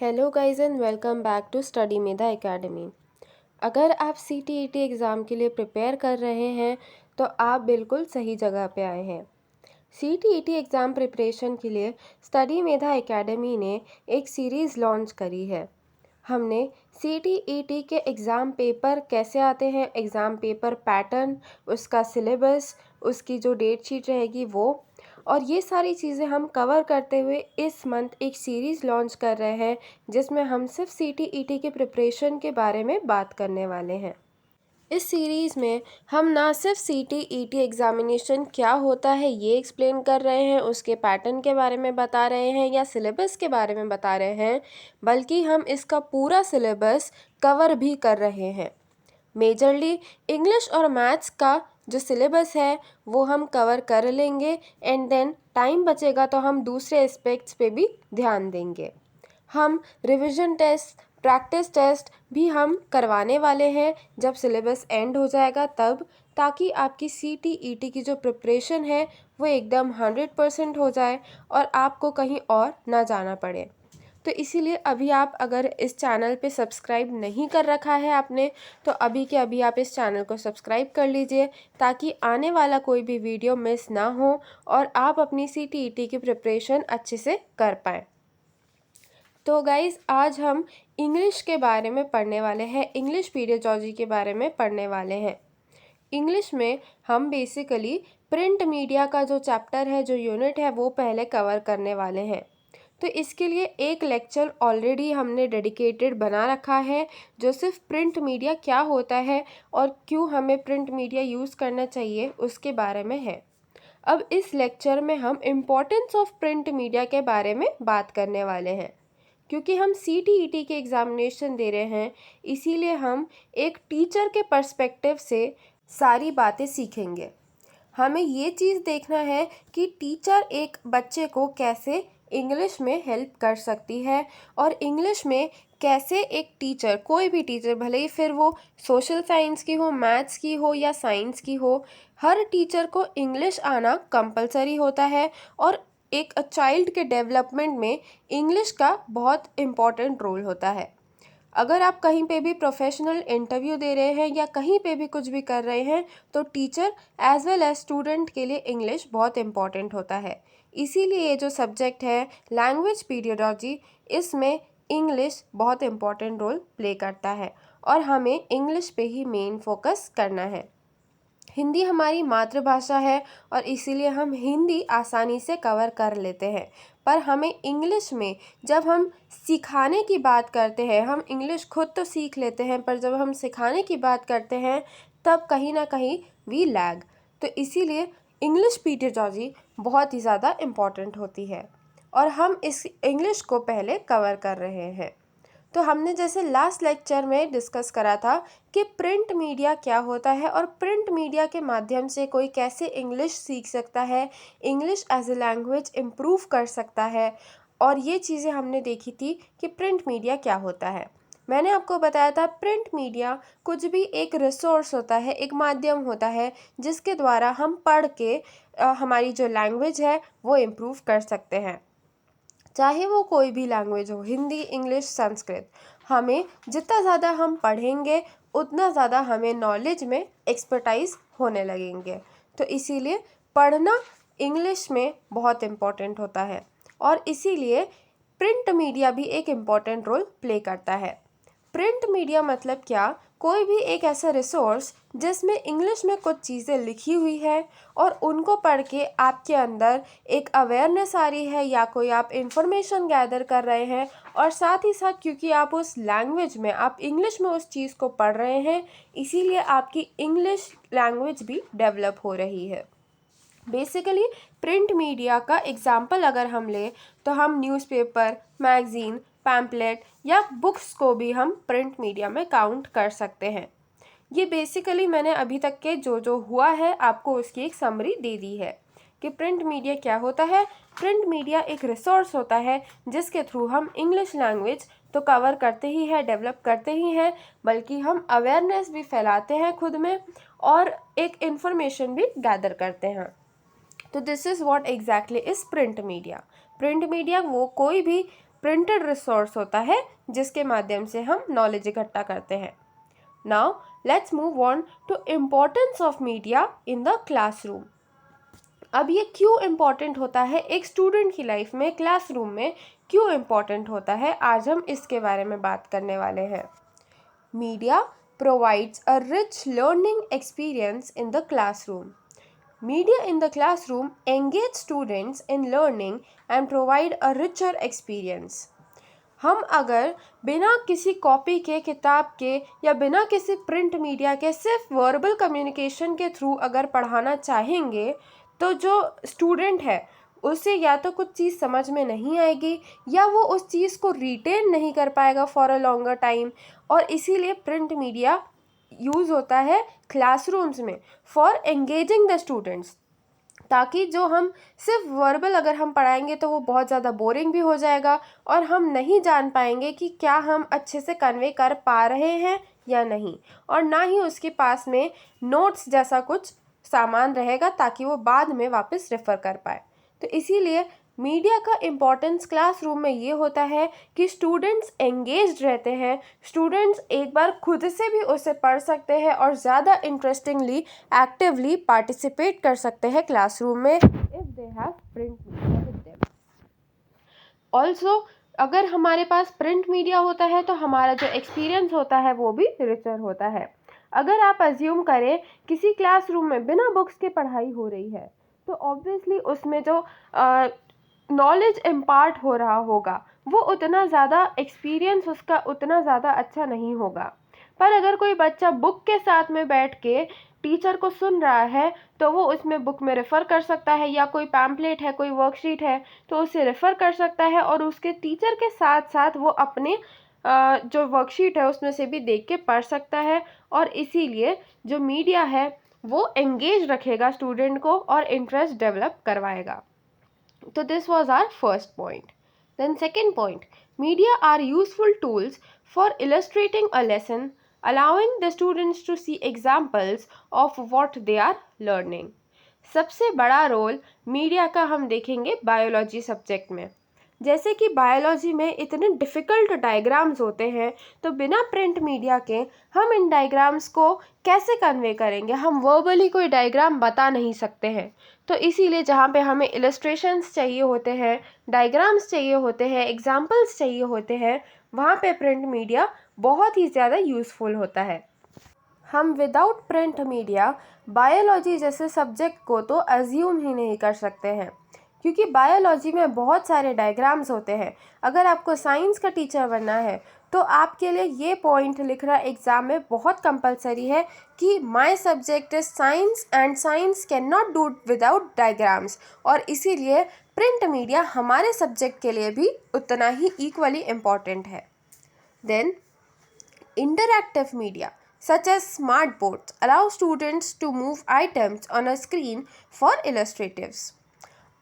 Hello guys and welcome back to study Medha Academy. अगर आप CTET exam के लिए प्रिपेयर कर रहे हैं तो आप बिल्कुल सही जगह पे आए हैं। CTET एग्ज़ाम प्रिपरेशन के लिए स्टडी मेधा एकेडमी ने एक सीरीज़ लॉन्च करी है। हमने CTET के एग्ज़ाम पेपर कैसे आते हैं, एग्ज़ाम पेपर पैटर्न, उसका सिलेबस, उसकी जो डेट शीट रहेगी वो, और ये सारी चीज़ें हम कवर करते हुए इस मंथ एक सीरीज़ लॉन्च कर रहे हैं जिसमें हम सिर्फ CTET के प्रिपरेशन के बारे में बात करने वाले हैं। इस सीरीज़ में हम ना सिर्फ CTET एग्ज़ामिनेशन क्या होता है ये एक्सप्लेन कर रहे हैं, उसके पैटर्न के बारे में बता रहे हैं या सिलेबस के बारे में बता रहे हैं, बल्कि हम इसका पूरा सिलेबस कवर भी कर रहे हैं। मेजरली इंग्लिश और मैथ्स का जो सिलेबस है वो हम कवर कर लेंगे एंड देन टाइम बचेगा तो हम दूसरे एस्पेक्ट्स पे भी ध्यान देंगे। हम रिवीजन टेस्ट, प्रैक्टिस टेस्ट भी हम करवाने वाले हैं जब सिलेबस एंड हो जाएगा तब, ताकि आपकी CTET की जो प्रिपरेशन है वो एकदम 100% हो जाए और आपको कहीं और ना जाना पड़े। तो इसीलिए अभी आप अगर इस चैनल पे सब्सक्राइब नहीं कर रखा है आपने, तो अभी के अभी आप इस चैनल को सब्सक्राइब कर लीजिए ताकि आने वाला कोई भी वीडियो मिस ना हो और आप अपनी CTET की प्रिपरेशन अच्छे से कर पाएँ। तो गाइज़ आज हम इंग्लिश के बारे में पढ़ने वाले हैं, इंग्लिश पीडियोलॉजी के बारे में पढ़ने वाले हैं। इंग्लिश में हम बेसिकली प्रिंट मीडिया का जो चैप्टर है, जो यूनिट है, वो पहले कवर करने वाले हैं। तो इसके लिए एक लेक्चर ऑलरेडी हमने डेडिकेटेड बना रखा है जो सिर्फ प्रिंट मीडिया क्या होता है और क्यों हमें प्रिंट मीडिया यूज़ करना चाहिए उसके बारे में है। अब इस लेक्चर में हम इम्पोर्टेंस ऑफ प्रिंट मीडिया के बारे में बात करने वाले हैं। क्योंकि हम CTET के एग्ज़ामिनेशन दे रहे हैं, इसीलिए हम एक टीचर के पर्सपेक्टिव से सारी बातें सीखेंगे। हमें ये चीज़ देखना है कि टीचर एक बच्चे को कैसे इंग्लिश में हेल्प कर सकती है और इंग्लिश में कैसे एक टीचर, कोई भी टीचर, भले ही फिर वो सोशल साइंस की हो, मैथ्स की हो या साइंस की हो, हर टीचर को इंग्लिश आना कंपलसरी होता है और एक चाइल्ड के डेवलपमेंट में इंग्लिश का बहुत इम्पॉर्टेंट रोल होता है। अगर आप कहीं पे भी प्रोफेशनल इंटरव्यू दे रहे हैं या कहीं पे भी कुछ भी कर रहे हैं तो teacher as well as student के लिए इंग्लिश बहुत इम्पॉर्टेंट होता है। इसीलिए ये जो सब्जेक्ट है लैंग्वेज पीडियोलॉजी, इसमें इंग्लिश बहुत इम्पॉर्टेंट रोल प्ले करता है और हमें इंग्लिश पे ही मेन फोकस करना है। हिंदी हमारी मातृभाषा है और इसीलिए हम हिंदी आसानी से कवर कर लेते हैं, पर हमें इंग्लिश में जब हम सिखाने की बात करते हैं, हम इंग्लिश खुद तो सीख लेते हैं पर जब हम सिखाने की बात करते हैं तब कहीं ना कहीं वी लैग। तो इसीलिए इंग्लिश पीडियोलॉजी बहुत ही ज़्यादा इम्पॉर्टेंट होती है और हम इस इंग्लिश को पहले कवर कर रहे हैं। तो हमने जैसे लास्ट लेक्चर में डिस्कस करा था कि प्रिंट मीडिया क्या होता है और प्रिंट मीडिया के माध्यम से कोई कैसे इंग्लिश सीख सकता है, English as a language improve कर सकता है, और ये चीज़ें हमने देखी थी कि प्रिंट मीडिया क्या होता है। मैंने आपको बताया था प्रिंट मीडिया कुछ भी एक रिसोर्स होता है, एक माध्यम होता है जिसके द्वारा हम पढ़ के हमारी जो लैंग्वेज है वो इम्प्रूव कर सकते हैं, चाहे वो कोई भी लैंग्वेज हो, हिंदी, इंग्लिश, संस्कृत। हमें जितना ज़्यादा हम पढ़ेंगे उतना ज़्यादा हमें नॉलेज में एक्सपर्टाइज होने लगेंगे। तो इसीलिए पढ़ना इंग्लिश में बहुत इम्पॉर्टेंट होता है और इसीलिए प्रिंट मीडिया भी एक इम्पॉर्टेंट रोल प्ले करता है। प्रिंट मीडिया मतलब क्या? कोई भी एक ऐसा रिसोर्स जिसमें इंग्लिश में कुछ चीज़ें लिखी हुई है और उनको पढ़ के आपके अंदर एक अवेयरनेस आ रही है या कोई आप इंफॉर्मेशन गैदर कर रहे हैं, और साथ ही साथ क्योंकि आप उस लैंग्वेज में, आप इंग्लिश में उस चीज़ को पढ़ रहे हैं, इसीलिए आपकी इंग्लिश लैंग्वेज भी डेवलप हो रही है। बेसिकली प्रिंट मीडिया का एग्जाम्पल अगर हम लें तो हम न्यूज़पेपर, मैगज़ीन, पैम्पलेट या बुक्स को भी हम प्रिंट मीडिया में काउंट कर सकते हैं। ये बेसिकली मैंने अभी तक के जो हुआ है आपको उसकी एक समरी दे दी है कि प्रिंट मीडिया क्या होता है। प्रिंट मीडिया एक रिसोर्स होता है जिसके थ्रू हम इंग्लिश लैंग्वेज तो कवर करते ही हैं, डेवलप करते ही हैं, बल्कि हम अवेयरनेस भी फैलाते हैं खुद में और एक इन्फॉर्मेशन भी गैदर करते हैं। तो this is what exactly is print media. Print media वो कोई भी प्रिंटेड रिसोर्स होता है जिसके माध्यम से हम नॉलेज इकट्ठा करते हैं। Now let's move on to importance of media in the classroom. अब ये क्यों इम्पॉर्टेंट होता है एक स्टूडेंट की लाइफ में, क्लासरूम में क्यों इम्पॉर्टेंट होता है, आज हम इसके बारे में बात करने वाले हैं। Media provides a rich learning experience in the classroom. Media in the classroom engage students in learning and provide a richer experience. हम अगर बिना किसी कॉपी के, किताब के या बिना किसी प्रिंट मीडिया के सिर्फ वर्बल कम्युनिकेशन के थ्रू अगर पढ़ाना चाहेंगे तो जो स्टूडेंट है उसे या तो कुछ चीज़ समझ में नहीं आएगी या वो उस चीज़ को रिटेन नहीं कर पाएगा फॉर अ लॉन्गर टाइम। और इसीलिए प्रिंट मीडिया यूज़ होता है क्लासरूम्स में फॉर एंगेजिंग द स्टूडेंट्स, ताकि जो हम सिर्फ वर्बल अगर हम पढ़ाएंगे तो वो बहुत ज़्यादा बोरिंग भी हो जाएगा और हम नहीं जान पाएंगे कि क्या हम अच्छे से कन्वे कर पा रहे हैं या नहीं, और ना ही उसके पास में नोट्स जैसा कुछ सामान रहेगा ताकि वो बाद में वापस रेफ़र कर पाए। तो इसीलिए मीडिया का इम्पोर्टेंस क्लासरूम में ये होता है कि स्टूडेंट्स एंगेज्ड रहते हैं, स्टूडेंट्स एक बार खुद से भी उसे पढ़ सकते हैं और ज़्यादा इंटरेस्टिंगली एक्टिवली पार्टिसिपेट कर सकते हैं क्लासरूम में if they have print media with them. Also अगर हमारे पास प्रिंट मीडिया होता है तो हमारा जो एक्सपीरियंस होता है वो भी रिचर होता है। अगर आप अज्यूम करें किसी क्लासरूम में बिना बुक्स के पढ़ाई हो रही है तो ऑब्वियसली उसमें जो नॉलेज इम्पार्ट हो रहा होगा वो उतना ज़्यादा एक्सपीरियंस उसका उतना ज़्यादा अच्छा नहीं होगा। पर अगर कोई बच्चा बुक के साथ में बैठ के टीचर को सुन रहा है तो वो उसमें बुक में रेफ़र कर सकता है, या कोई पैम्पलेट है, कोई वर्कशीट है तो उसे रेफ़र कर सकता है और उसके टीचर के साथ साथ वो अपने जो वर्कशीट है उसमें से भी देख के पढ़ सकता है। और इसीलिए जो मीडिया है वो एंगेज रखेगा स्टूडेंट को और इंटरेस्ट डेवलप करवाएगा। तो this was our first point. Then second point, media are useful tools for illustrating a lesson, allowing the students to see examples of what they are learning. सबसे बड़ा role media का हम देखेंगे biology subject में। जैसे कि biology में इतने डिफ़िकल्ट डायग्राम्स होते हैं तो बिना प्रिंट मीडिया के हम इन डायग्राम्स को कैसे कन्वे करेंगे, हम वर्बली कोई डायग्राम बता नहीं सकते हैं। तो इसीलिए जहाँ पे हमें इलस्ट्रेशंस चाहिए होते हैं, डायग्राम्स चाहिए होते हैं, एग्जाम्पल्स चाहिए होते हैं, वहाँ पे प्रिंट मीडिया बहुत ही ज़्यादा यूज़फुल होता है। हम विदाउट प्रिंट मीडिया बायोलॉजी जैसे सब्जेक्ट को तो अज्यूम ही नहीं कर सकते हैं, क्योंकि बायोलॉजी में बहुत सारे डायग्राम्स होते हैं। अगर आपको साइंस का टीचर बनना है तो आपके लिए ये पॉइंट लिखना एग्ज़ाम में बहुत कंपलसरी है कि my subject is science and science can not do without diagrams. और इसीलिए प्रिंट मीडिया हमारे सब्जेक्ट के लिए भी उतना ही इक्वली इम्पॉर्टेंट है। Then interactive media such as smart boards allow students to move items on a screen for illustratives.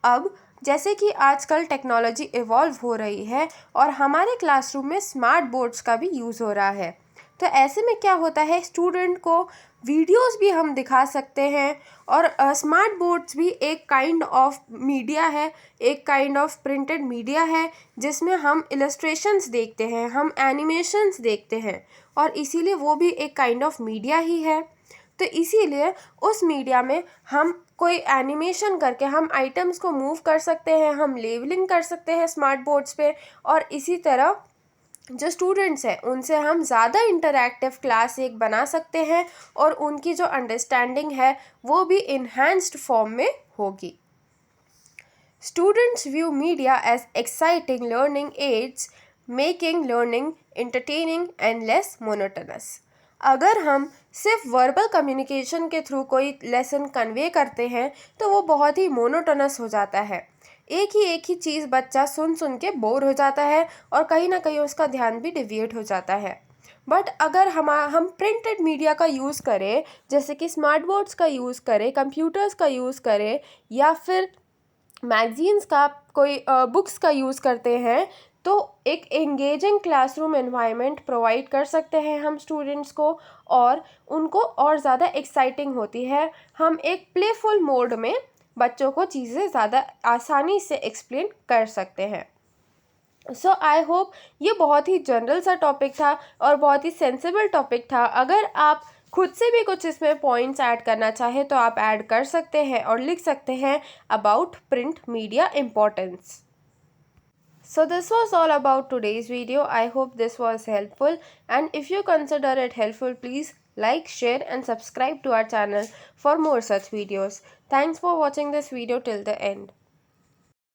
अब जैसे कि आजकल टेक्नोलॉजी इवॉल्व हो रही है और हमारे क्लासरूम में स्मार्ट बोर्ड्स का भी यूज़ हो रहा है, तो ऐसे में क्या होता है स्टूडेंट को वीडियोस भी हम दिखा सकते हैं। और स्मार्ट बोर्ड्स भी एक काइंड ऑफ मीडिया है, एक काइंड ऑफ प्रिंटेड मीडिया है जिसमें हम इलस्ट्रेशंस देखते हैं, हम एनिमेशंस देखते हैं, और इसीलिए वो भी एक काइंड ऑफ मीडिया ही है। तो इसीलिए उस मीडिया में हम कोई एनिमेशन करके हम आइटम्स को मूव कर सकते हैं, हम लेबलिंग कर सकते हैं स्मार्ट बोर्ड्स पे, और इसी तरह जो स्टूडेंट्स हैं उनसे हम ज़्यादा इंटरैक्टिव क्लास एक बना सकते हैं और उनकी जो अंडरस्टैंडिंग है वो भी इन्हांस्ड फॉर्म में होगी। Students view media as exciting learning aids, making learning entertaining and less monotonous. अगर हम सिर्फ वर्बल कम्युनिकेशन के थ्रू कोई लेसन कन्वे करते हैं तो वो बहुत ही मोनोटोनस हो जाता है। एक ही चीज़ बच्चा सुन सुन के बोर हो जाता है और कहीं ना कहीं उसका ध्यान भी डिविएट हो जाता है। बट अगर हम प्रिंटेड मीडिया का यूज़ करें, जैसे कि स्मार्ट बोर्ड्स का यूज़ करें, कंप्यूटर्स का यूज़ करें, या फिर मैगजीन्स का कोई बुक्स का यूज़ करते हैं, तो एक एंगेजिंग क्लासरूम एनवायरनमेंट प्रोवाइड कर सकते हैं हम स्टूडेंट्स को, और उनको और ज़्यादा एक्साइटिंग होती है। हम एक प्लेफुल मोड में बच्चों को चीज़ें ज़्यादा आसानी से एक्सप्लेन कर सकते हैं। सो आई होप ये बहुत ही जनरल सा टॉपिक था और बहुत ही सेंसिबल टॉपिक था। अगर आप खुद से भी कुछ इसमें पॉइंट्स ऐड करना चाहें तो आप ऐड कर सकते हैं और लिख सकते हैं about print media importance. So this was all about today's video. I hope this was helpful, and if you consider it helpful, please like, share and subscribe to our channel for more such videos. Thanks for watching this video till the end.